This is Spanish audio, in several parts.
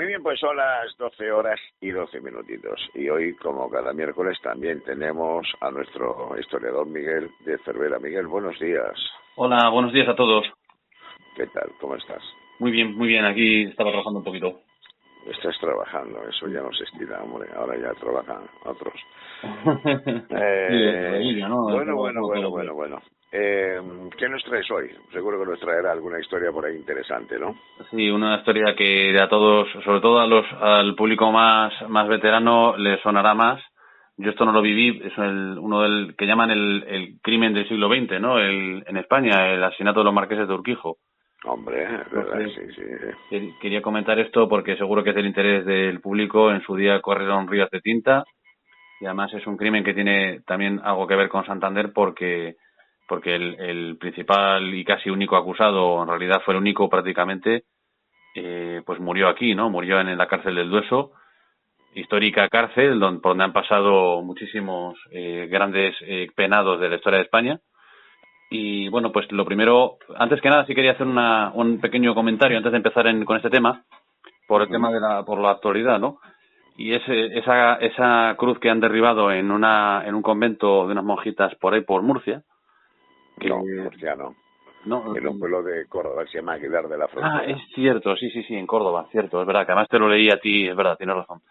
Muy bien, pues son las 12 horas y 12 minutitos. Y hoy, como cada miércoles, también tenemos a nuestro historiador Miguel de Cervera. Miguel, buenos días. Hola, buenos días a todos. ¿Qué tal? ¿Cómo estás? Muy bien. Aquí estaba trabajando un poquito. Estás trabajando, eso ya no se estira, hombre. Ahora ya trabajan otros. ¿no? Bueno. ¿Qué nos traes hoy? Seguro que nos traerá alguna historia por ahí interesante, ¿no? Sí, una historia que a todos, sobre todo al público más veterano, le sonará más. Yo esto no lo viví, es uno del que llaman el crimen del siglo XX, ¿no? En España, el asesinato de los marqueses de Urquijo. Hombre, es verdad, Entonces, sí. quería comentar esto porque seguro que es del interés del público. En su día corrieron ríos de tinta y además es un crimen que tiene también algo que ver con Santander porque el principal y casi único acusado, en realidad fue el único prácticamente, pues murió aquí, ¿no? Murió en la cárcel del Dueso, histórica cárcel por donde han pasado muchísimos grandes penados de la historia de España. Y bueno, pues lo primero, antes que nada sí quería hacer un pequeño comentario antes de empezar con este tema, por el tema por la actualidad, ¿no? Y esa cruz que han derribado en un convento de unas monjitas por ahí por Murcia. No, Murcia no. No, En un pueblo de Córdoba, se llama Aguilar de la Frontera. es cierto, sí, en Córdoba, cierto, es verdad, que además te lo leí a ti, es verdad, tienes razón.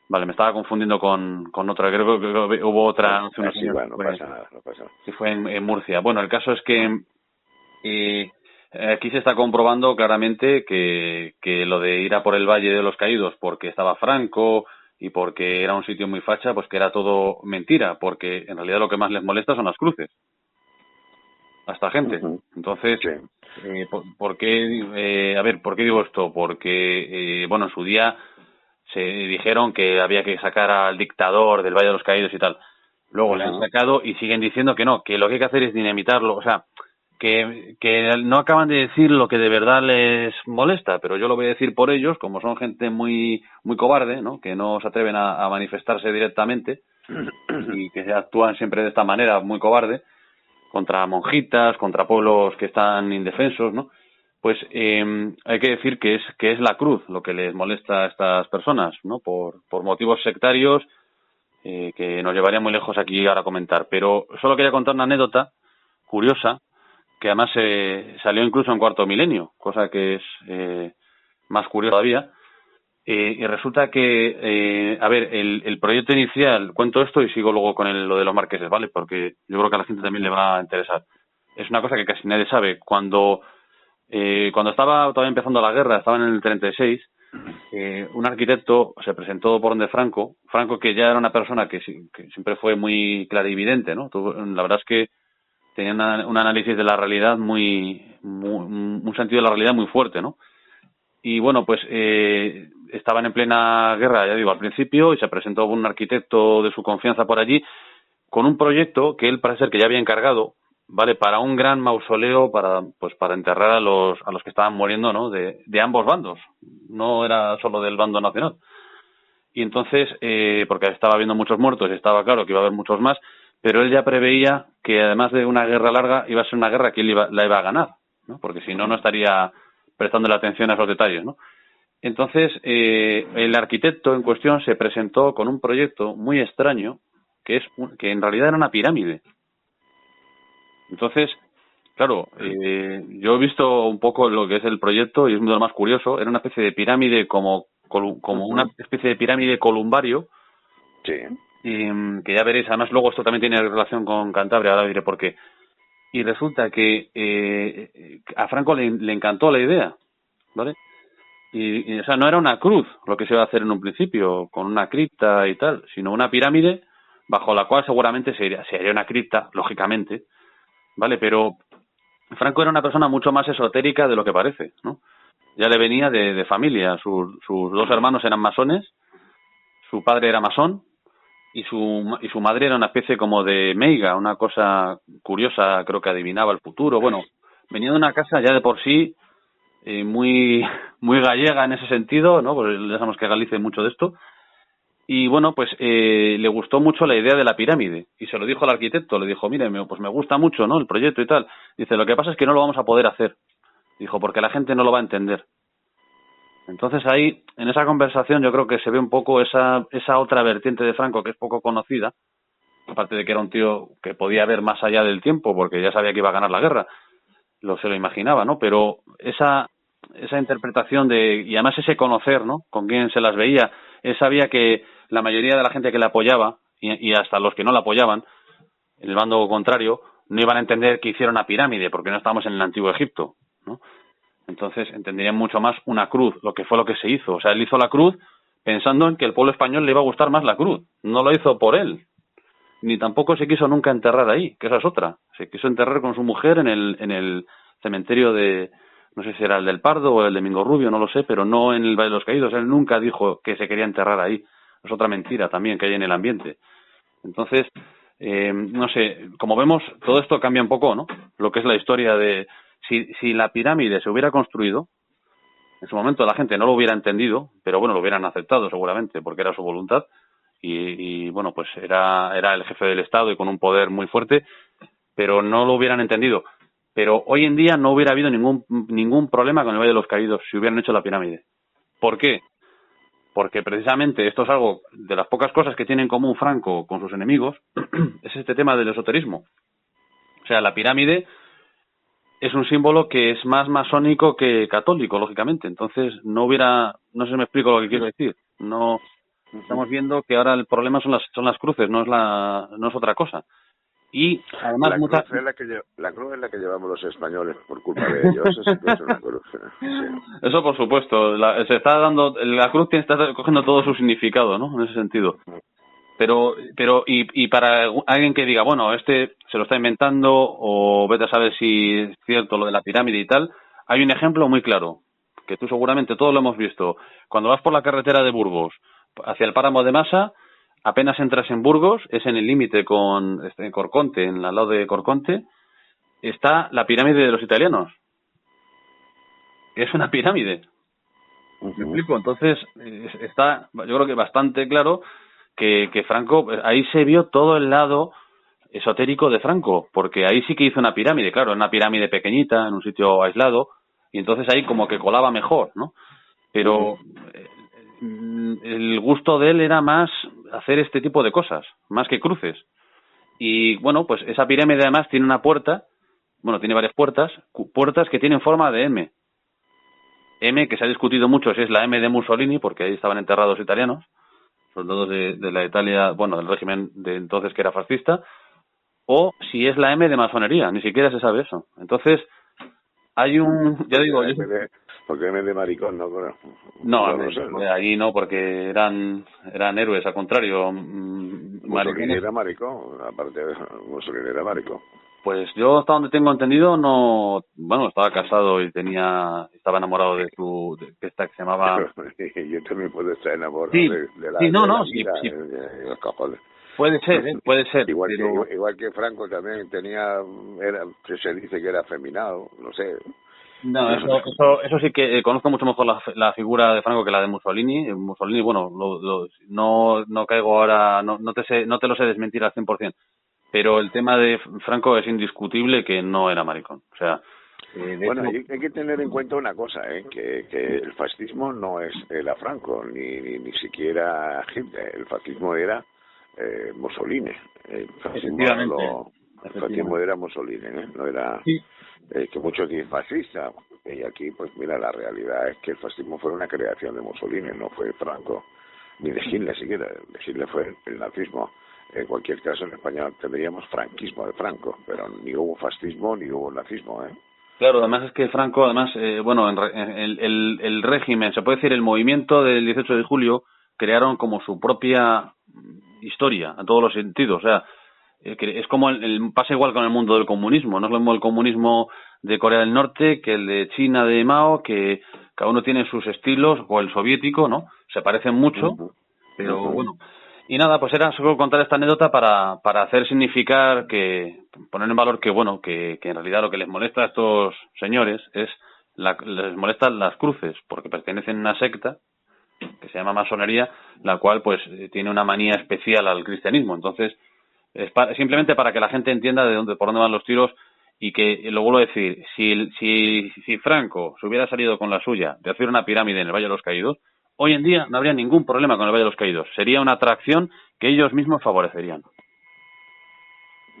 Vale, me estaba confundiendo con otra, creo que hubo otra hace unos años. Bueno, no pasa nada. Que fue en Murcia. Bueno, el caso es que aquí se está comprobando claramente que lo de ir a por el Valle de los Caídos porque estaba Franco y porque era un sitio muy facha, pues que era todo mentira, porque en realidad lo que más les molesta son las cruces a esta gente. Entonces, sí. ¿por qué digo esto? Porque, bueno, en su día se dijeron que había que sacar al dictador del Valle de los Caídos y tal. Luego le han sacado y siguen diciendo que no, que lo que hay que hacer es dinamitarlo. O sea, que no acaban de decir lo que de verdad les molesta, pero yo lo voy a decir por ellos, como son gente muy cobarde, ¿no? Que no se atreven a manifestarse directamente y que actúan siempre de esta manera, muy cobarde, contra monjitas, contra pueblos que están indefensos, ¿no? Pues hay que decir que es la cruz lo que les molesta a estas personas, ¿no? Por motivos sectarios que nos llevaría muy lejos aquí ahora a comentar. Pero solo quería contar una anécdota curiosa que además salió incluso en Cuarto Milenio, cosa que es más curiosa todavía. Y resulta que, el proyecto inicial, cuento esto y sigo luego con lo de los marqueses, ¿vale? Porque yo creo que a la gente también le va a interesar. Es una cosa que casi nadie sabe. Cuando estaba todavía empezando la guerra, estaba en el 36, un arquitecto se presentó por donde Franco, que ya era una persona que siempre fue muy clarividente, ¿no? La verdad es que tenía un análisis de la realidad un sentido de la realidad muy fuerte, ¿no? Y bueno, pues estaban en plena guerra, ya digo, al principio, y se presentó un arquitecto de su confianza por allí con un proyecto que él parece ser que ya había encargado, ¿vale? Para un gran mausoleo para enterrar a los que estaban muriendo, ¿no? De ambos bandos. No era solo del bando nacional. Y entonces, porque estaba habiendo muchos muertos y estaba claro que iba a haber muchos más, pero él ya preveía que además de una guerra larga, iba a ser una guerra que él la iba a ganar, ¿no? Porque si no, no estaría prestando la atención a esos detalles, ¿no? Entonces, el arquitecto en cuestión se presentó con un proyecto muy extraño, que en realidad era una pirámide. Entonces, claro, yo he visto un poco lo que es el proyecto y es lo más curioso. Era una especie de pirámide como una especie de pirámide columbario. Sí. Que ya veréis, además luego esto también tiene relación con Cantabria, ahora diré por qué. Y resulta que a Franco le encantó la idea, ¿vale? Y, o sea, no era una cruz lo que se iba a hacer en un principio, con una cripta y tal, sino una pirámide bajo la cual seguramente se haría una cripta, lógicamente, ¿vale? Pero Franco era una persona mucho más esotérica de lo que parece, ¿no? Ya le venía de familia, sus dos hermanos eran masones, su padre era masón y su madre era una especie como de meiga, una cosa curiosa, creo que adivinaba el futuro. Bueno, venía de una casa ya de por sí muy gallega en ese sentido, ¿no? Porque ya sabemos que Galicia hay mucho de esto. Y bueno, pues le gustó mucho la idea de la pirámide y se lo dijo al arquitecto, le dijo, mire, pues me gusta mucho, ¿no? El proyecto y tal. Dice, lo que pasa es que no lo vamos a poder hacer. Dijo, porque la gente no lo va a entender. Entonces ahí, en esa conversación, yo creo que se ve un poco esa otra vertiente de Franco que es poco conocida, aparte de que era un tío que podía ver más allá del tiempo, porque ya sabía que iba a ganar la guerra, se lo imaginaba, ¿no? Pero esa interpretación y además ese conocer, ¿no? Con quién se las veía, él sabía que la mayoría de la gente que le apoyaba, y hasta los que no la apoyaban, el bando contrario, no iban a entender que hiciera una pirámide, porque no estábamos en el antiguo Egipto, ¿no? Entonces entenderían mucho más una cruz, lo que fue lo que se hizo. O sea, él hizo la cruz pensando en que el pueblo español le iba a gustar más la cruz. No lo hizo por él. Ni tampoco se quiso nunca enterrar ahí, que esa es otra. Se quiso enterrar con su mujer en el cementerio de, no sé si era el del Pardo o el de Mingo Rubio, no lo sé, pero no en el Valle de los Caídos. Él nunca dijo que se quería enterrar ahí. Es otra mentira también que hay en el ambiente. Entonces, no sé, como vemos, todo esto cambia un poco, ¿no? Lo que es la historia de si la pirámide se hubiera construido, en su momento la gente no lo hubiera entendido, pero bueno, lo hubieran aceptado seguramente, porque era su voluntad, y bueno, pues era el jefe del Estado y con un poder muy fuerte, pero no lo hubieran entendido. Pero hoy en día no hubiera habido ningún problema con el Valle de los Caídos si hubieran hecho la pirámide. ¿Por qué? Porque precisamente esto es algo de las pocas cosas que tiene en común Franco con sus enemigos, es este tema del esoterismo. O sea, la pirámide es un símbolo que es más masónico que católico, lógicamente. Entonces, no sé si me explico lo que quiero decir. No estamos viendo que ahora el problema son las cruces, no es otra cosa. Y además la cruz es la que llevamos los españoles por culpa de ellos. Eso sí que es una cruz. Sí. Eso por supuesto. Se está dando, la cruz está cogiendo todo su significado, ¿no? En ese sentido. Pero y para alguien que diga, bueno, se lo está inventando o vete a saber si es cierto lo de la pirámide y tal, hay un ejemplo muy claro, que tú seguramente todos lo hemos visto. Cuando vas por la carretera de Burgos hacia el páramo de Masa, apenas entras en Burgos, es en el límite con Corconte, al lado de Corconte, está la pirámide de los italianos. Es una pirámide. ¿Me explico? Entonces, está, yo creo que bastante claro que Franco, ahí se vio todo el lado esotérico de Franco, porque ahí sí que hizo una pirámide, claro, una pirámide pequeñita, en un sitio aislado, y entonces ahí como que colaba mejor, ¿no? Pero el gusto de él era más hacer este tipo de cosas, más que cruces. Y bueno, pues esa pirámide además tiene una puerta, bueno, tiene varias puertas que tienen forma de M. M, que se ha discutido mucho si es la M de Mussolini, porque ahí estaban enterrados italianos, soldados de la Italia, bueno, del régimen de entonces que era fascista, o si es la M de masonería, ni siquiera se sabe eso. Entonces, hay ya digo... Porque M de maricón, ¿no? No, allí no, porque eran héroes, al contrario. Mussolini era maricón, aparte de Mussolini era maricón. Pues yo, hasta donde tengo entendido, estaba casado y estaba enamorado de esta que se llamaba... Yo también puedo estar enamorado de la vida, sí. Los cojones. Puede ser. Igual que Franco también se dice que era afeminado, no sé. No, eso sí que conozco mucho mejor la figura de Franco que la de Mussolini. Mussolini, bueno, no caigo ahora, no te lo sé desmentir al 100%. Pero el tema de Franco es indiscutible que no era maricón. O sea, hay que tener en cuenta una cosa, que el fascismo no era Franco, ni siquiera Hitler. El fascismo era Mussolini. El fascismo era Mussolini, no era... Sí. Que muchos dicen fascista, y aquí pues mira, la realidad es que el fascismo fue una creación de Mussolini, no fue Franco ni de Hitler siquiera. De Hitler fue el nazismo. En cualquier caso, en España tendríamos franquismo de Franco, pero ni hubo fascismo ni hubo nazismo. Claro, además es que Franco, el régimen, se puede decir, el movimiento del 18 de julio crearon como su propia historia a todos los sentidos. O sea, es como pasa igual con el mundo del comunismo. No es lo mismo el comunismo de Corea del Norte que el de China de Mao, que cada uno tiene sus estilos, o el soviético, ¿no? Se parecen mucho, pero bueno. Y nada, pues era solo contar esta anécdota para hacer significar poner en valor que en realidad lo que les molesta a estos señores les molestan las cruces, porque pertenecen a una secta que se llama masonería, la cual pues tiene una manía especial al cristianismo. Entonces, simplemente para que la gente entienda por dónde van los tiros y que, lo vuelvo a decir, si Franco se hubiera salido con la suya de hacer una pirámide en el Valle de los Caídos, hoy en día no habría ningún problema con el Valle de los Caídos. Sería una atracción que ellos mismos favorecerían.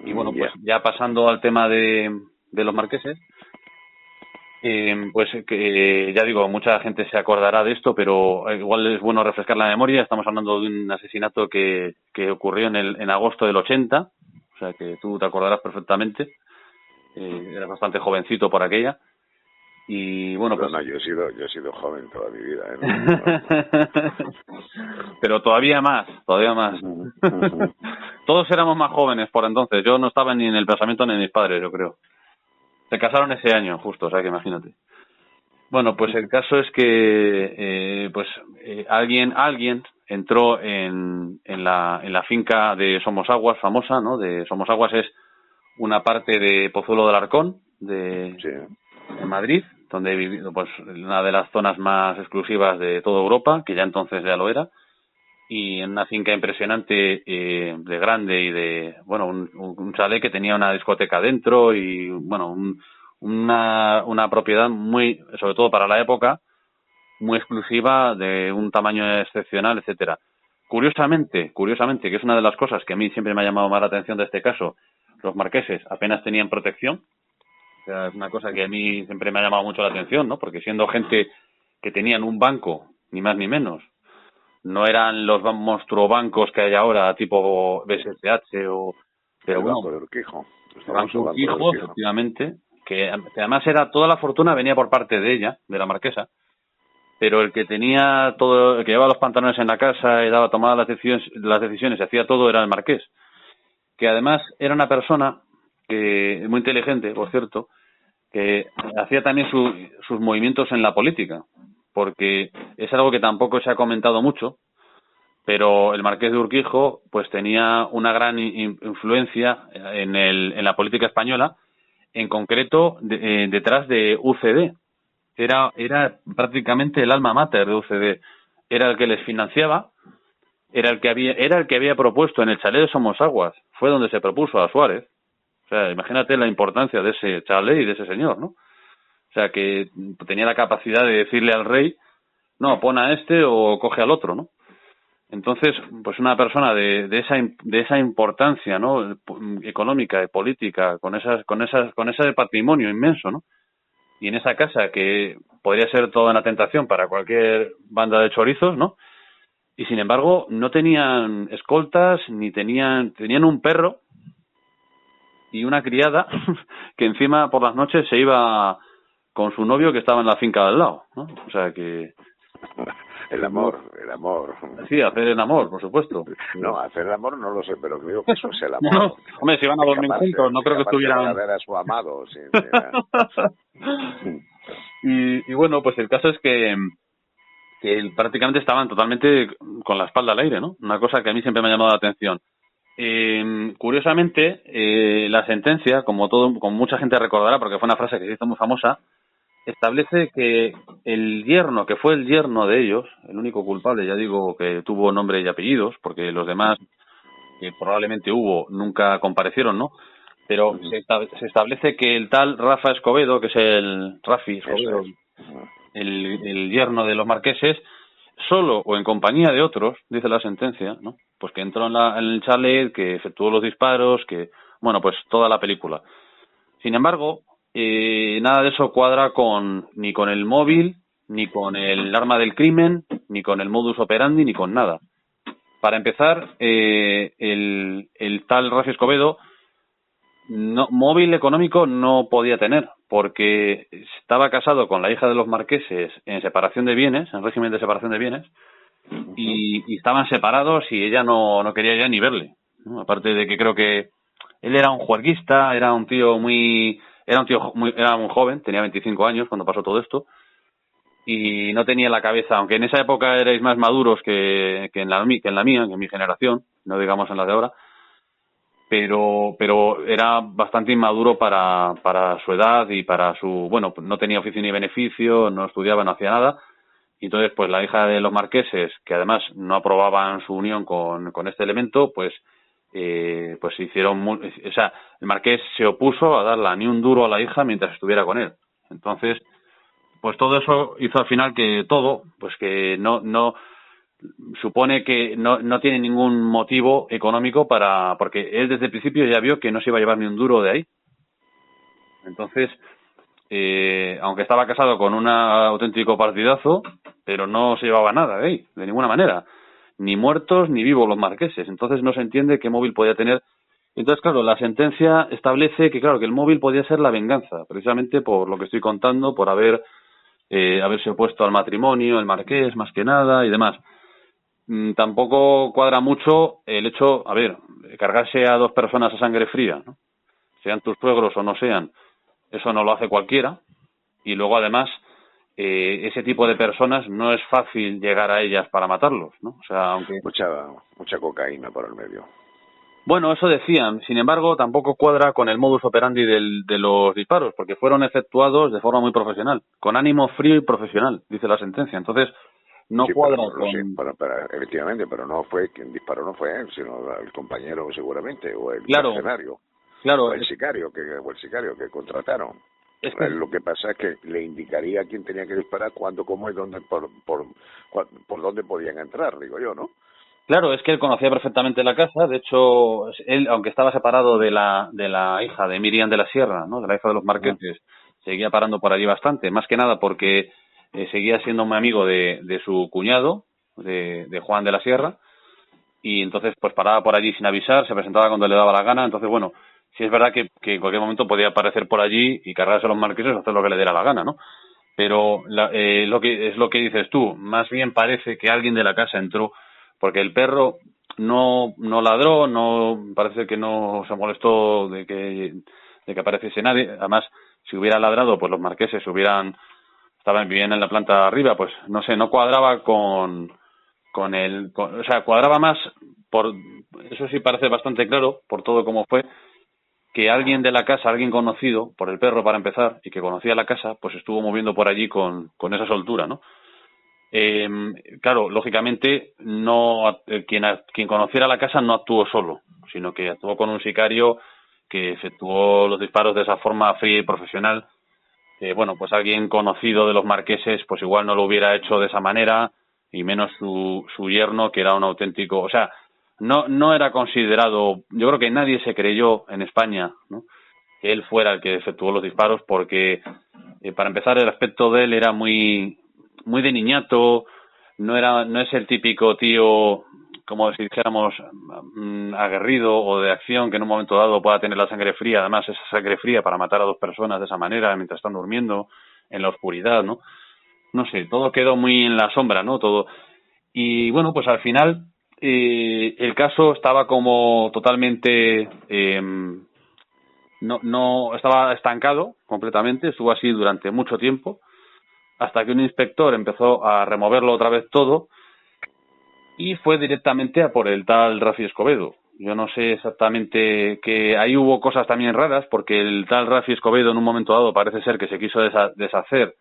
Y bueno, pues ya pasando al tema de los marqueses, pues ya digo, mucha gente se acordará de esto, pero igual es bueno refrescar la memoria. Estamos hablando de un asesinato que ocurrió en agosto del 80, o sea que tú te acordarás perfectamente. Eras bastante jovencito por aquella. Y bueno, pero pues... no, yo he sido joven toda mi vida, Pero todavía más. Todos éramos más jóvenes por entonces. Yo no estaba ni en el pensamiento ni de mis padres, yo creo. Se casaron ese año, justo, o sea que imagínate. Bueno, pues el caso es que alguien entró en la finca de Somosaguas, famosa, ¿no? De Somosaguas es una parte de Pozuelo del Arcón, de Madrid, donde he vivido, pues una de las zonas más exclusivas de toda Europa, que ya entonces ya lo era, y en una finca impresionante, de grande y de, bueno, un chalet que tenía una discoteca dentro y, bueno, una propiedad muy, sobre todo para la época, muy exclusiva, de un tamaño excepcional, etcétera. Curiosamente, que es una de las cosas que a mí siempre me ha llamado más la atención de este caso, los marqueses apenas tenían protección. O sea, es una cosa que a mí siempre me ha llamado mucho la atención, ¿no? Porque siendo gente que tenían un banco, ni más ni menos, no eran los monstruos bancos que hay ahora, tipo BSH o... Pero el bueno, Banco de Urquijo. El Banco de Urquijo, efectivamente, que además era toda la fortuna venía por parte de ella, de la marquesa, pero el que tenía todo, el que llevaba los pantalones en la casa y tomaba las decisiones y hacía todo era el marqués, que además era una persona que muy inteligente, por cierto, que hacía también sus movimientos en la política, porque es algo que tampoco se ha comentado mucho, pero el marqués de Urquijo pues tenía una gran influencia en la política española, en concreto detrás de UCD. Era prácticamente el alma mater de UCD. Era el que les financiaba, era el que había propuesto en el chalet de Somosaguas, fue donde se propuso a Suárez. O sea, imagínate la importancia de ese chalet y de ese señor, ¿no? O sea, que tenía la capacidad de decirle al rey, no, pon a este o coge al otro, ¿no? Entonces, pues una persona de esa importancia, ¿no? Económica y política, con ese patrimonio inmenso, ¿no? Y en esa casa que podría ser toda una tentación para cualquier banda de chorizos, ¿no? Y sin embargo, no tenían escoltas, ni tenían un perro y una criada que encima por las noches se iba con su novio que estaba en la finca de al lado, ¿no? O sea que... El amor. Sí, hacer el amor, por supuesto. No, hacer el amor no lo sé, pero creo que eso es el amor. No, hombre, si iban a dormir juntos, no creo que estuvieran... A ver a su amado, sí. y bueno, pues el caso es que prácticamente estaban totalmente con la espalda al aire, ¿no? Una cosa que a mí siempre me ha llamado la atención. Curiosamente, la sentencia, como mucha gente recordará, porque fue una frase que se hizo muy famosa, establece que el yerno, que fue el yerno de ellos, el único culpable, ya digo, que tuvo nombre y apellidos, porque los demás, que probablemente nunca comparecieron, ¿no? Pero se establece que el tal Rafa Escobedo, que es el Rafi Escobedo, el yerno de los marqueses, solo o en compañía de otros, dice la sentencia, ¿no? Pues que entró en el chalet, que efectuó los disparos, que, bueno, pues toda la película. Sin embargo, nada de eso cuadra ni con el móvil, ni con el arma del crimen, ni con el modus operandi, ni con nada. Para empezar, el tal Rafi Escobedo móvil económico no podía tener, porque estaba casado con la hija de los marqueses en separación de bienes, en régimen de separación de bienes, y estaban separados y ella no quería ya ni verle, ¿no? Aparte de que creo que él era un juerguista, era un joven, tenía 25 años cuando pasó todo esto, y no tenía la cabeza, aunque en esa época erais más maduros que en la mía, que en mi generación, no digamos en la de ahora, pero era bastante inmaduro para su edad y para no tenía oficio ni beneficio, no estudiaba, no hacía nada, y entonces pues la hija de los marqueses, que además no aprobaban su unión con este elemento, pues pues se hicieron, o sea, el marqués se opuso a darle ni un duro a la hija mientras estuviera con él. Entonces, pues todo eso hizo al final que todo, pues que no supone que no tiene ningún motivo económico porque él desde el principio ya vio que no se iba a llevar ni un duro de ahí. Entonces, aunque estaba casado con un auténtico partidazo, pero no se llevaba nada de ahí, de ninguna manera, ni muertos ni vivos los marqueses. Entonces no se entiende qué móvil podía tener. Entonces, claro, la sentencia establece que, claro, que el móvil podía ser la venganza, precisamente por lo que estoy contando, por haberse opuesto al matrimonio, el marqués, más que nada, y demás. Tampoco cuadra mucho el hecho, a ver, cargarse a dos personas a sangre fría, ¿no? Sean tus suegros o no sean, eso no lo hace cualquiera. Y luego, además, ese tipo de personas no es fácil llegar a ellas para matarlos, ¿no? O sea, aunque... Mucha cocaína por el medio. Bueno, eso decían. Sin embargo, tampoco cuadra con el modus operandi de los disparos, porque fueron efectuados de forma muy profesional, con ánimo frío y profesional, dice la sentencia. Entonces, no sí, cuadra pero, con... sí, efectivamente, pero no fue quien disparó, no fue él, sino el compañero seguramente, o el mercenario, claro, o el sicario que contrataron. Es que... Lo que pasa es que le indicaría a quién tenía que disparar, cuándo, cómo y dónde, por dónde podían entrar, digo yo, ¿no? Claro, es que él conocía perfectamente la casa. De hecho, él, aunque estaba separado de la hija de Miriam de la Sierra, ¿no?, de la hija de los marqueses, seguía parando por allí bastante, más que nada porque seguía siendo muy amigo de su cuñado, de Juan de la Sierra, y entonces pues paraba por allí sin avisar, se presentaba cuando le daba la gana. Entonces, bueno, sí es verdad que en cualquier momento podía aparecer por allí y cargarse a los marqueses o hacer lo que le diera la gana, ¿no? Pero lo que dices tú, más bien parece que alguien de la casa entró, porque el perro no ladró, no parece que no se molestó de que apareciese nadie. Además, si hubiera ladrado, pues los marqueses vivían en la planta de arriba, pues no sé, no cuadraba o sea, cuadraba más eso sí parece bastante claro por todo como fue, que alguien de la casa, alguien conocido por el perro para empezar y que conocía la casa, pues estuvo moviendo por allí con esa soltura, ¿no? Claro, lógicamente quien conociera la casa no actuó solo, sino que actuó con un sicario que efectuó los disparos de esa forma fría y profesional. Bueno, pues alguien conocido de los marqueses pues igual no lo hubiera hecho de esa manera, y menos su yerno, que era un auténtico, o sea, no era considerado, yo creo que nadie se creyó en España, ¿no?, que él fuera el que efectuó los disparos, porque para empezar el aspecto de él era muy de niñato, no es el típico tío, como si dijéramos, aguerrido o de acción, que en un momento dado pueda tener la sangre fría, además esa sangre fría para matar a dos personas de esa manera mientras están durmiendo en la oscuridad, ¿no? No sé, todo quedó muy en la sombra, ¿no? Todo. Y bueno, pues al final el caso estaba como totalmente no estaba estancado completamente, estuvo así durante mucho tiempo, hasta que un inspector empezó a removerlo otra vez todo y fue directamente a por el tal Rafi Escobedo. Yo no sé exactamente, que ahí hubo cosas también raras, porque el tal Rafi Escobedo en un momento dado parece ser que se quiso deshacer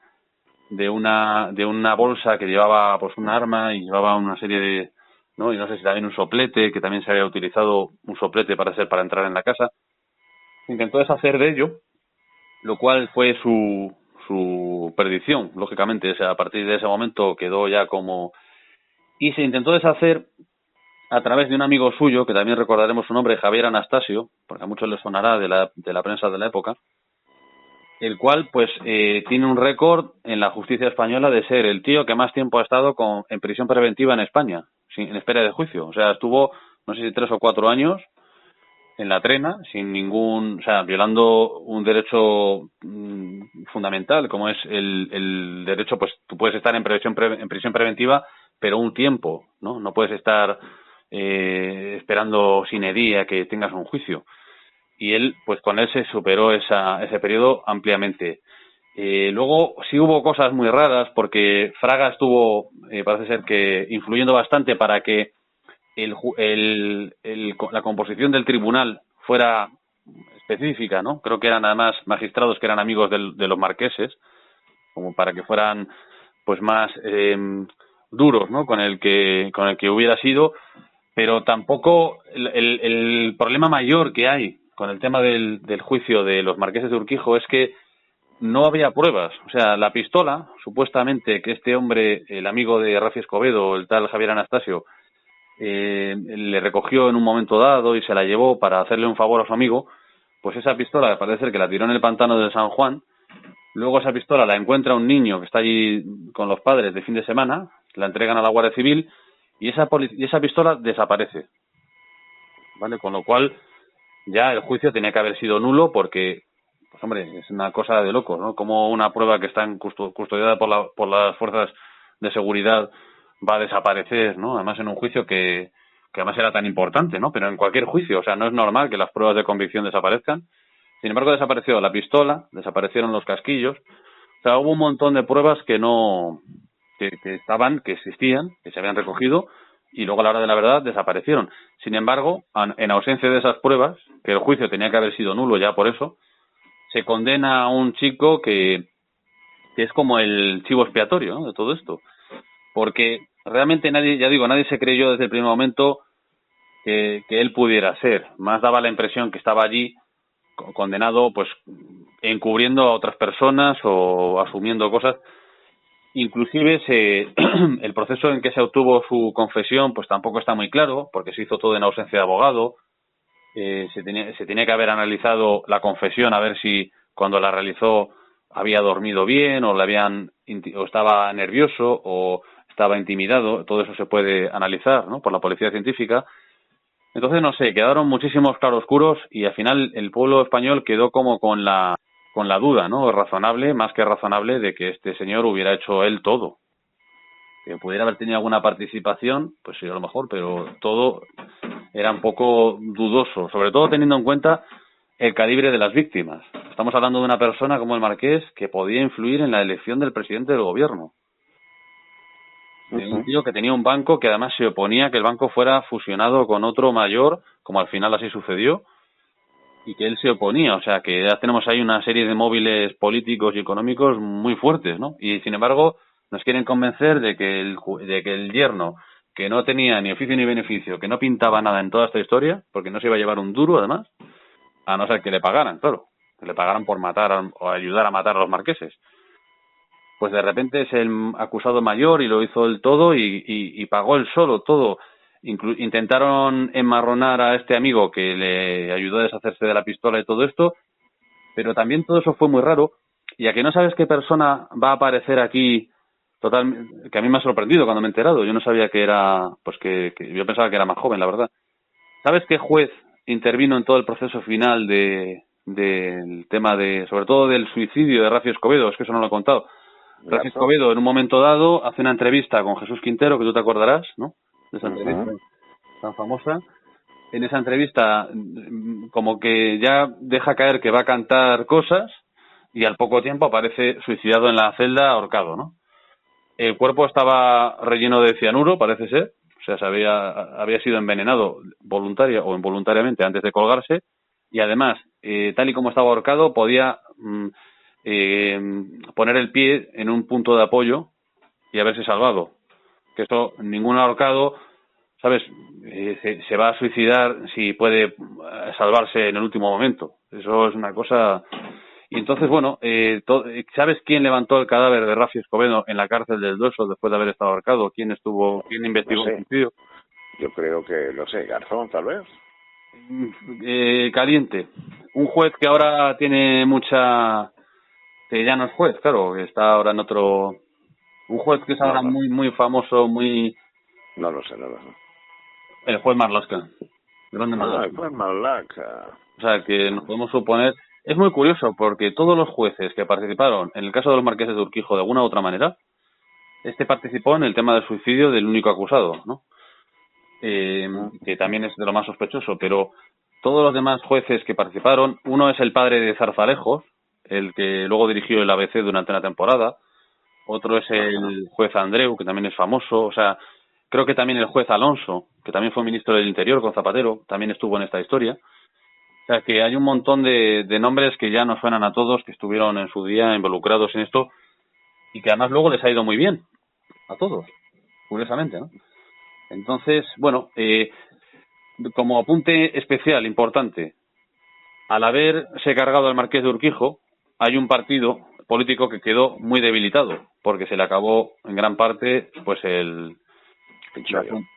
de una bolsa que llevaba pues un arma y llevaba una serie de, ¿no?, y no sé si también un soplete, que también se había utilizado un soplete para entrar en la casa. Intentó deshacer de ello, lo cual fue su perdición, lógicamente. O sea, a partir de ese momento quedó ya como... Y se intentó deshacer a través de un amigo suyo, que también recordaremos su nombre, Javier Anastasio, porque a muchos les sonará de la prensa de la época, el cual pues tiene un récord en la justicia española de ser el tío que más tiempo ha estado en prisión preventiva en España, en espera de juicio. O sea, estuvo, no sé si 3 o 4 años en la trena, o sea, violando un derecho fundamental, como es el derecho, pues tú puedes estar en prisión preventiva, pero un tiempo, ¿no? No puedes estar esperando sine die a que tengas un juicio. Y él, pues con él se superó ese periodo ampliamente. Luego sí hubo cosas muy raras, porque Fraga estuvo, parece ser que influyendo bastante para que la composición del tribunal fuera específica, ¿no? Creo que eran además magistrados que eran amigos de los marqueses, como para que fueran pues más duros, ¿no?, con el que hubiera sido. Pero tampoco el problema mayor que hay con el tema del juicio de los marqueses de Urquijo es que no había pruebas. O sea, la pistola, supuestamente que este hombre, el amigo de Rafi Escobedo, el tal Javier Anastasio, le recogió en un momento dado y se la llevó para hacerle un favor a su amigo, pues esa pistola parece ser que la tiró en el pantano de San Juan. Luego esa pistola la encuentra un niño que está allí con los padres de fin de semana, la entregan a la Guardia Civil y esa pistola desaparece. ¿Vale? Con lo cual ya el juicio tenía que haber sido nulo porque, pues hombre, es una cosa de locos, ¿no? Como una prueba que está custodiada por las fuerzas de seguridad va a desaparecer, ¿no? Además en un juicio que además era tan importante, ¿no? Pero en cualquier juicio, o sea, no es normal que las pruebas de convicción desaparezcan. Sin embargo, desapareció la pistola, desaparecieron los casquillos. O sea, hubo un montón de pruebas que que existían, que se habían recogido y luego a la hora de la verdad desaparecieron. Sin embargo, en ausencia de esas pruebas, que el juicio tenía que haber sido nulo ya por eso, se condena a un chico que es como el chivo expiatorio, ¿no?, de todo esto. Porque realmente nadie se creyó desde el primer momento que él pudiera ser. Más daba la impresión que estaba allí condenado, pues encubriendo a otras personas o asumiendo cosas. Inclusive el proceso en que se obtuvo su confesión pues tampoco está muy claro, porque se hizo todo en ausencia de abogado. Se tenía que haber analizado la confesión a ver si cuando la realizó había dormido bien o o estaba nervioso o estaba intimidado. Todo eso se puede analizar, ¿no?, por la policía científica. Entonces, no sé, quedaron muchísimos claroscuros y al final el pueblo español quedó como con la duda, ¿no?, razonable, más que razonable, de que este señor hubiera hecho él todo. Que pudiera haber tenido alguna participación, pues sí, a lo mejor, pero todo era un poco dudoso, sobre todo teniendo en cuenta el calibre de las víctimas. Estamos hablando de una persona como el Marqués que podía influir en la elección del presidente del gobierno. De un tío que tenía un banco que además se oponía a que el banco fuera fusionado con otro mayor, como al final así sucedió, y que él se oponía. O sea, que ya tenemos ahí una serie de móviles políticos y económicos muy fuertes, ¿no? Y sin embargo nos quieren convencer de que el yerno, que no tenía ni oficio ni beneficio, que no pintaba nada en toda esta historia, porque no se iba a llevar un duro además, a no ser que le pagaran, claro, que le pagaran por matar o ayudar a matar a los marqueses. Pues de repente es el acusado mayor y lo hizo él todo y pagó él solo todo. Intentaron enmarronar a este amigo que le ayudó a deshacerse de la pistola y todo esto, pero también todo eso fue muy raro. Y a que no sabes qué persona va a aparecer aquí, que a mí me ha sorprendido cuando me he enterado. Yo no sabía que era, pues que yo pensaba que era más joven, la verdad. ¿Sabes qué juez intervino en todo el proceso final del tema sobre todo del suicidio de Rafi Escobedo? Es que eso no lo he contado. Rafi Escobedo, en un momento dado, hace una entrevista con Jesús Quintero, que tú te acordarás, ¿no?, de esa entrevista tan famosa. En esa entrevista, como que ya deja caer que va a cantar cosas y al poco tiempo aparece suicidado en la celda, ahorcado, ¿no? El cuerpo estaba relleno de cianuro, parece ser. O sea, había sido envenenado voluntaria o involuntariamente antes de colgarse. Y además, tal y como estaba ahorcado, podía poner el pie en un punto de apoyo y haberse salvado. Que esto, ningún ahorcado, ¿sabes?, se va a suicidar si puede salvarse en el último momento. Eso es una cosa. Y entonces, bueno, ¿sabes quién levantó el cadáver de Rafi Escobedo en la cárcel del Dueso después de haber estado ahorcado? ¿Quién investigó el suicidio? Yo creo que, no sé, Garzón, tal vez. Caliente. Un juez que ahora tiene que ya no es juez, claro, que está ahora en otro. Un juez que es ahora muy, muy famoso, muy. No lo sé. El juez Marlaska. El juez Marlaska. O sea, que nos podemos suponer. Es muy curioso porque todos los jueces que participaron en el caso de los marqueses de Urquijo de alguna u otra manera, participó en el tema del suicidio del único acusado, ¿no? Que también es de lo más sospechoso, pero todos los demás jueces que participaron, uno es el padre de Zarzalejos, el que luego dirigió el ABC durante una temporada, otro es el juez Andreu, que también es famoso, o sea, creo que también el juez Alonso, que también fue ministro del Interior con Zapatero, también estuvo en esta historia. O sea, que hay un montón de nombres que ya nos suenan a todos, que estuvieron en su día involucrados en esto y que además luego les ha ido muy bien a todos, curiosamente, ¿no? Entonces, bueno, como apunte especial, importante, al haberse cargado al Marqués de Urquijo, hay un partido político que quedó muy debilitado, porque se le acabó en gran parte pues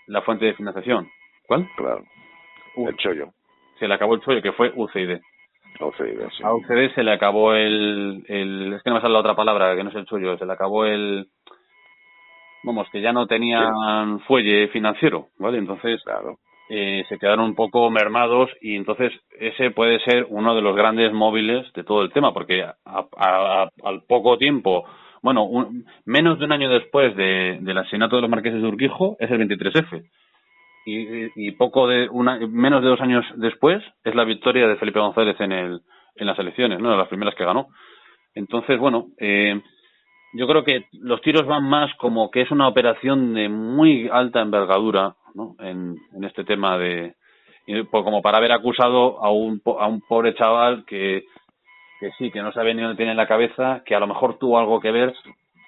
la fuente de financiación. ¿Cuál? Claro, el chollo. Se le acabó el chollo, que fue UCD. UCD, sí. A UCD se le acabó es que no me sale la otra palabra, que no es el chollo, se le acabó vamos, que ya no tenían fuelle financiero, ¿vale? Entonces, claro, se quedaron un poco mermados y entonces ese puede ser uno de los grandes móviles de todo el tema, porque al poco tiempo, bueno, menos de un año después del asesinato de los marqueses de Urquijo es el 23F y menos de 2 años después es la victoria de Felipe González en las elecciones, ¿no? De las primeras que ganó. Entonces, bueno, yo creo que los tiros van más como que es una operación de muy alta envergadura, ¿no? En este tema como para haber acusado a un pobre chaval que sí, que no sabe ni dónde tiene la cabeza, que a lo mejor tuvo algo que ver,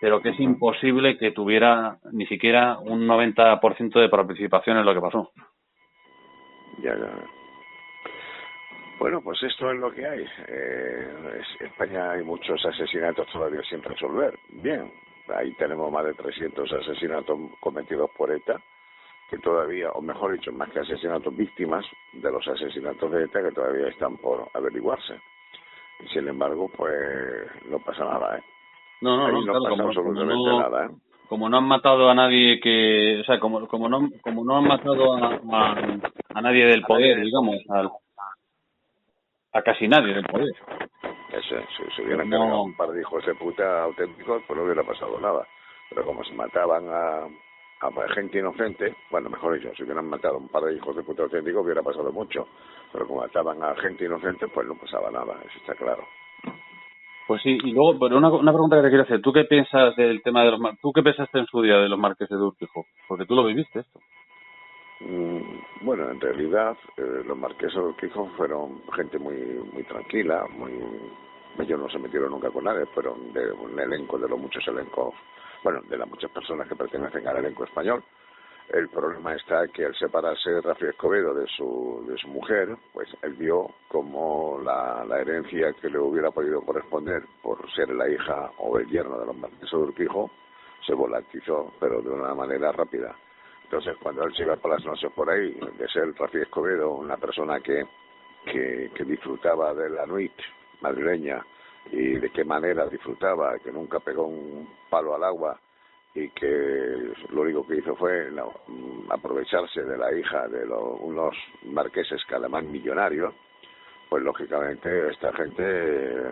pero que es imposible que tuviera ni siquiera un 90% de participación en lo que pasó. Ya. Bueno, pues esto es lo que hay. En España hay muchos asesinatos todavía sin resolver. Bien, ahí tenemos más de 300 asesinatos cometidos por ETA, que todavía, o mejor dicho, más que asesinatos, víctimas de los asesinatos de ETA que todavía están por averiguarse. Y sin embargo, pues no pasa nada, ¿eh? No, ahí no claro, pasa absolutamente nada, ¿eh? Como no han matado a nadie o sea, como no han matado a nadie del poder, digamos, a casi nadie del poder. Eso es, si se hubieran cargado un par de hijos de puta auténticos, pues no hubiera pasado nada. Pero como se mataban a gente inocente, bueno, mejor dicho, si hubieran matado a un par de hijos de puta auténticos hubiera pasado mucho. Pero como mataban a gente inocente, pues no pasaba nada, eso está claro. Pues sí, y luego, bueno, una pregunta que te quiero hacer. ¿Tú qué piensas del tema de ¿Tú qué pensaste en su día de los marqueses de Urquijo? Porque tú lo viviste esto. Bueno, en realidad los marqueses de Urquijo fueron gente muy muy tranquila, ellos no se metieron nunca con nadie, fueron de un elenco de los muchos elencos, bueno, de las muchas personas que pertenecen al elenco español. El problema está que al separarse Rafi Escobedo de su mujer, pues él vio como la herencia que le hubiera podido corresponder por ser la hija o el yerno de los marqueses de Urquijo se volatilizó, pero de una manera rápida. Entonces, cuando él se iba por las noches por ahí, de ser Rafi Escobedo una persona que disfrutaba de la nuit madrileña y de qué manera disfrutaba, que nunca pegó un palo al agua y que lo único que hizo fue aprovecharse de la hija de unos marqueses que además millonarios, pues lógicamente esta gente,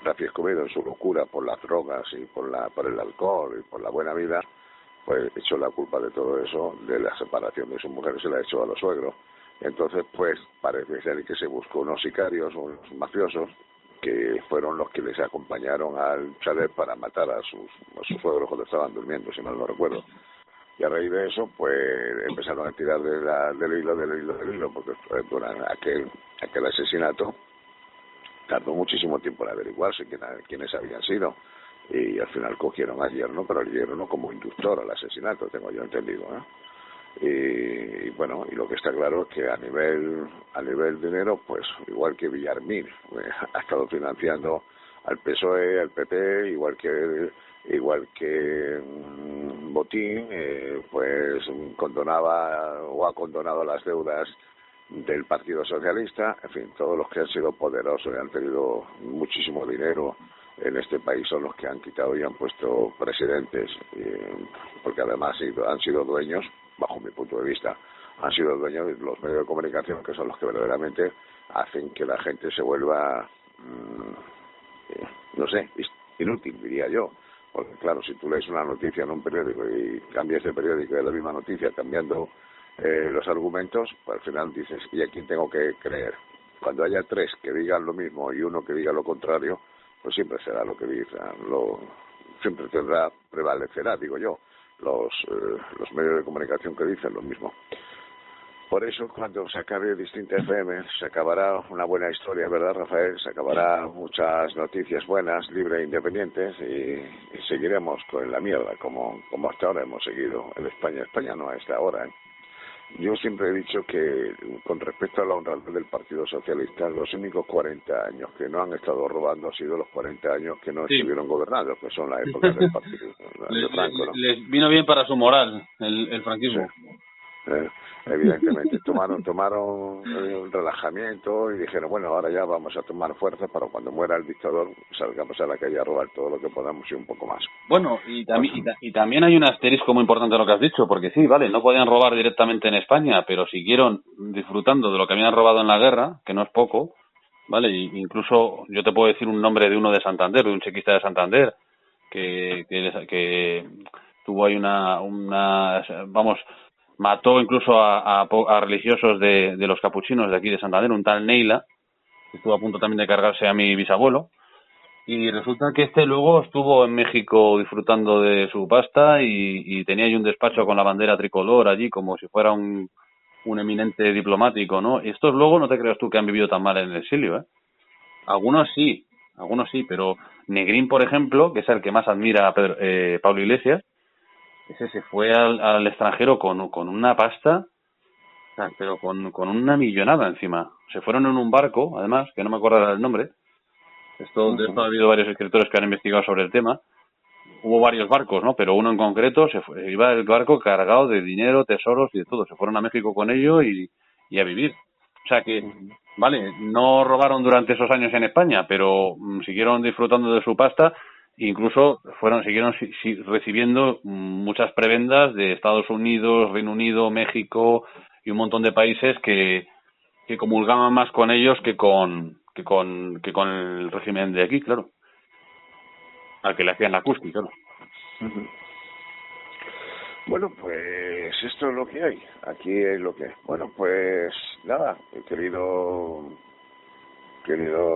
Rafi Escobedo en su locura por las drogas y por el alcohol y por la buena vida, pues echó la culpa de todo eso, de la separación de su mujer, se la echó a los suegros. Entonces, pues parece ser que se buscó unos sicarios o unos mafiosos que fueron los que les acompañaron al chalet para matar a sus suegros cuando estaban durmiendo, si mal no recuerdo. Y a raíz de eso, pues empezaron a tirar del hilo, porque durante aquel asesinato tardó muchísimo tiempo en averiguarse quiénes habían sido. Y al final cogieron al yerno, pero al yerno como inductor al asesinato, tengo yo entendido, ¿eh? Y bueno, y lo que está claro es que a nivel dinero, pues igual que Villarmir ha estado financiando al PSOE, al PP, igual que Botín, pues condonaba o ha condonado las deudas del Partido Socialista. En fin, todos los que han sido poderosos y han tenido muchísimo dinero en este país son los que han quitado y han puesto presidentes, porque además han sido dueños, bajo mi punto de vista, han sido dueños de los medios de comunicación, que son los que verdaderamente hacen que la gente se vuelva, no sé, inútil, diría yo. Porque claro, si tú lees una noticia en un periódico y cambias de periódico y es la misma noticia cambiando los argumentos, pues al final dices, ¿y a quién tengo que creer? Cuando haya tres que digan lo mismo y uno que diga lo contrario, pues siempre será lo que digan, siempre prevalecerá, digo yo, los medios de comunicación que dicen lo mismo. Por eso, cuando se acabe Distinta FM, se acabará una buena historia, ¿verdad, Rafael? Se acabará muchas noticias buenas, libres e independientes, y seguiremos con la mierda, como hasta ahora hemos seguido en España. España no a esta hora, ¿eh? Yo siempre he dicho que, con respecto a la honradez del Partido Socialista, los únicos 40 años que no han estado robando han sido los 40 años que no estuvieron gobernando, que son la época del partido de Franco, ¿no? Les vino bien para su moral el franquismo. Sí. Evidentemente tomaron un relajamiento y dijeron, bueno, ahora ya vamos a tomar fuerza para cuando muera el dictador salgamos a la calle a robar todo lo que podamos y un poco más. Bueno, y también hay un asterisco muy importante en lo que has dicho, porque sí, vale, no podían robar directamente en España, pero siguieron disfrutando de lo que habían robado en la guerra, que no es poco, vale, y incluso yo te puedo decir un nombre de uno de Santander, de un chequista de Santander, que tuvo ahí vamos, mató incluso a religiosos de los capuchinos de aquí de Santander, un tal Neila, que estuvo a punto también de cargarse a mi bisabuelo, y resulta que luego estuvo en México disfrutando de su pasta y tenía ahí un despacho con la bandera tricolor allí como si fuera un eminente diplomático, ¿no? Y estos luego no te creas tú que han vivido tan mal en el exilio, ¿eh? Algunos sí, pero Negrín, por ejemplo, que es el que más admira a Pablo Iglesias, ese se fue al extranjero con una pasta, o sea, pero con una millonada encima. Se fueron en un barco, además, que no me acuerdo el nombre. De esto ha habido varios escritores que han investigado sobre el tema. Hubo varios barcos, ¿no? Pero uno en concreto iba el barco cargado de dinero, tesoros y de todo. Se fueron a México con ello y a vivir. O sea que, vale, no robaron durante esos años en España, pero siguieron disfrutando de su pasta. Incluso siguieron recibiendo muchas prebendas de Estados Unidos, Reino Unido, México y un montón de países que comulgaban más con ellos que con el régimen de aquí, claro, al que le hacían la cuspi, claro. Bueno, pues esto es lo que hay, aquí es lo que hay. Bueno, pues nada, querido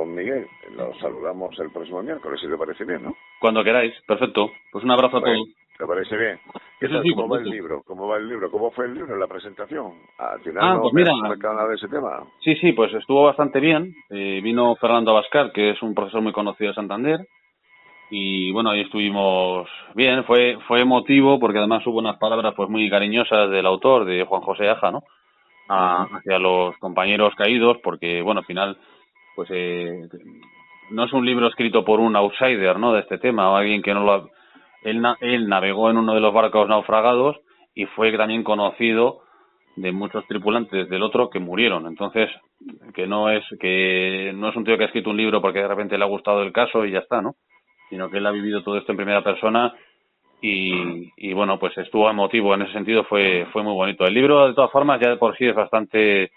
Miguel, nos saludamos el próximo miércoles, si te parece bien, ¿no? Cuando queráis, perfecto. Pues un abrazo a todos. ¿Te parece bien? ¿Qué tal? ¿Cómo va el libro? ¿Cómo fue el libro, la presentación? Al final pues mira, me nada de ese tema. Sí, pues estuvo bastante bien. Vino Fernando Abascal, que es un profesor muy conocido de Santander. Y bueno, ahí estuvimos bien. Fue emotivo porque además hubo unas palabras pues muy cariñosas del autor, de Juan José Aja, ¿no? Hacia los compañeros caídos, porque bueno, al final pues no es un libro escrito por un outsider, ¿no? De este tema, o alguien que no lo él navegó en uno de los barcos naufragados y fue también conocido de muchos tripulantes del otro que murieron. Entonces, que no es un tío que ha escrito un libro porque de repente le ha gustado el caso y ya está, ¿no? Sino que él ha vivido todo esto en primera persona y bueno, pues estuvo emotivo en ese sentido, fue muy bonito. El libro, de todas formas, ya de por sí es bastante,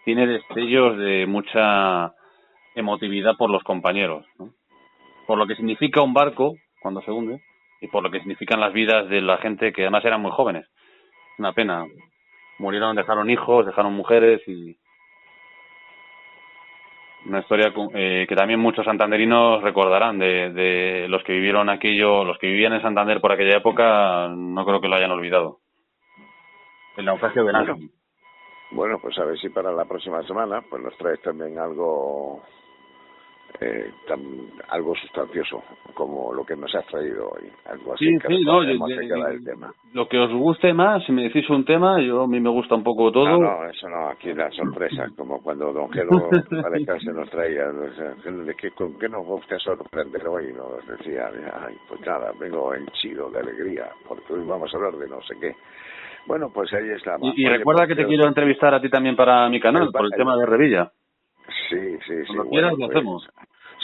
tiene destellos de mucha emotividad por los compañeros, ¿no? Por lo que significa un barco cuando se hunde y por lo que significan las vidas de la gente que además eran muy jóvenes. Una pena. Murieron, dejaron hijos, dejaron mujeres y una historia que también muchos santanderinos recordarán de los que vivieron aquello, los que vivían en Santander por aquella época, no creo que lo hayan olvidado. El naufragio del Ángel. Bueno, pues a ver si para la próxima semana pues nos traes también algo sustancioso como lo que nos has traído hoy, algo así que el tema. Lo que os guste más, si me decís un tema, a mí me gusta un poco todo. No, eso no, aquí las sorpresas, como cuando Don Gelo se nos traía, ¿con qué nos gusta sorprender hoy? Nos decía, ay, pues nada, vengo henchido de alegría, porque hoy vamos a hablar de no sé qué. Bueno, pues ahí está. Y recuerda que te quiero entrevistar a ti también para mi canal, por el tema de Revilla. Sí. Cuando quieras lo hacemos.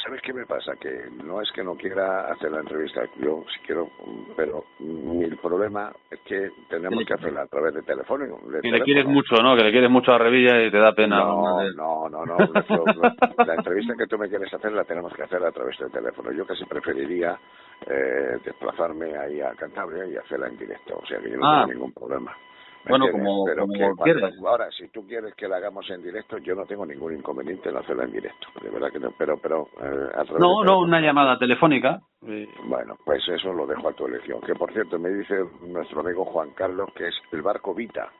¿Sabes qué me pasa? Que no es que no quiera hacer la entrevista, yo sí quiero, pero el problema es que tenemos que hacerla a través de teléfono. Y le quieres mucho, ¿no? Que le quieres mucho a Revilla y te da pena. No. La entrevista que tú me quieres hacer la tenemos que hacer a través del teléfono. Yo casi preferiría desplazarme ahí a Cantabria y hacerla en directo, o sea que yo no tengo ningún problema. Bueno, como quieras. Ahora, si tú quieres que la hagamos en directo, yo no tengo ningún inconveniente en hacerla en directo. De verdad que no, pero a través no, una llamada telefónica. Bueno, pues eso lo dejo a tu elección. Que por cierto, me dice nuestro amigo Juan Carlos que es el barco Vita.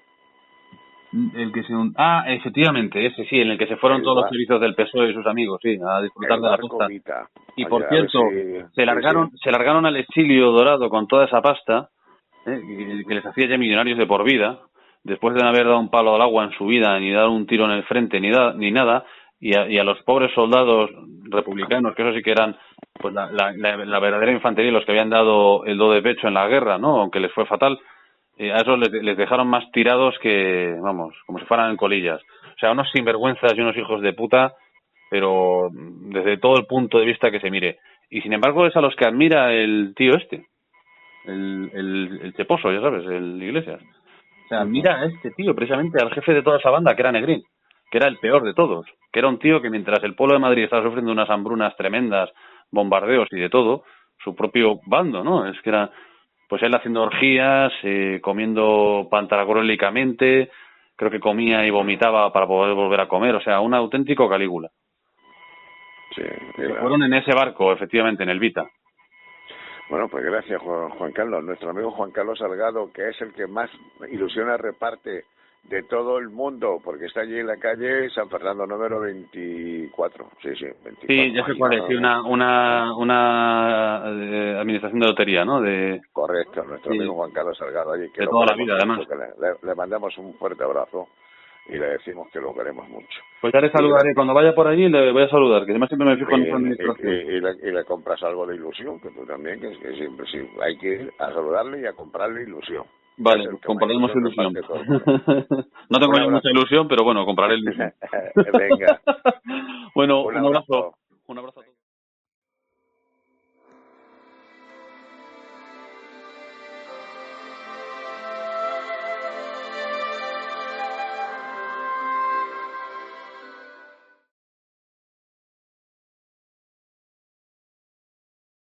El que efectivamente, ese sí, en el que se fueron todos los servicios del PSOE y sus amigos, sí, a disfrutar el de la barco costa. Vita. Y Oye, por a ver cierto, si... se largaron al exilio dorado con toda esa pasta, que les hacía ya millonarios de por vida, después de no haber dado un palo al agua en su vida, ni dar un tiro en el frente, ni nada, y a los pobres soldados republicanos, que eso sí que eran pues la verdadera infantería, los que habían dado el do de pecho en la guerra, ¿no? Aunque les fue fatal, a esos les dejaron más tirados que, vamos, como si fueran colillas. O sea, unos sinvergüenzas y unos hijos de puta, pero desde todo el punto de vista que se mire. Y sin embargo es a los que admira el tío este, el Cheposo, ya sabes, el Iglesias. O sea, admira a este tío, precisamente al jefe de toda esa banda, que era Negrín, que era el peor de todos, que era un tío que mientras el pueblo de Madrid estaba sufriendo unas hambrunas tremendas, bombardeos y de todo, su propio bando, ¿no? Es que era, pues él haciendo orgías, comiendo pantaracólicamente, creo que comía y vomitaba para poder volver a comer, o sea, un auténtico Calígula. Sí, Que fueron en ese barco, efectivamente, en el Vita. Bueno, pues gracias, Juan Carlos. Nuestro amigo Juan Carlos Salgado, que es el que más ilusiones reparte de todo el mundo, porque está allí en la calle San Fernando número 24. Sí, 24. Sí, ya sé cuál es, sí, una administración de lotería, ¿no? Correcto, nuestro amigo Juan Carlos Salgado allí, que de lo toda la queremos vida, mucho, además. que le mandamos un fuerte abrazo y le decimos que lo queremos mucho. Pues ya le saludaré, cuando vaya por allí le voy a saludar, que además siempre me fijo en esa administración. Y le compras algo de ilusión, que tú también, que siempre sí, hay que ir a saludarle y a comprarle ilusión. Vale, compraremos ilusión. No tengo ya mucha ilusión, pero bueno, compraré ilusión. Venga. Bueno, un abrazo.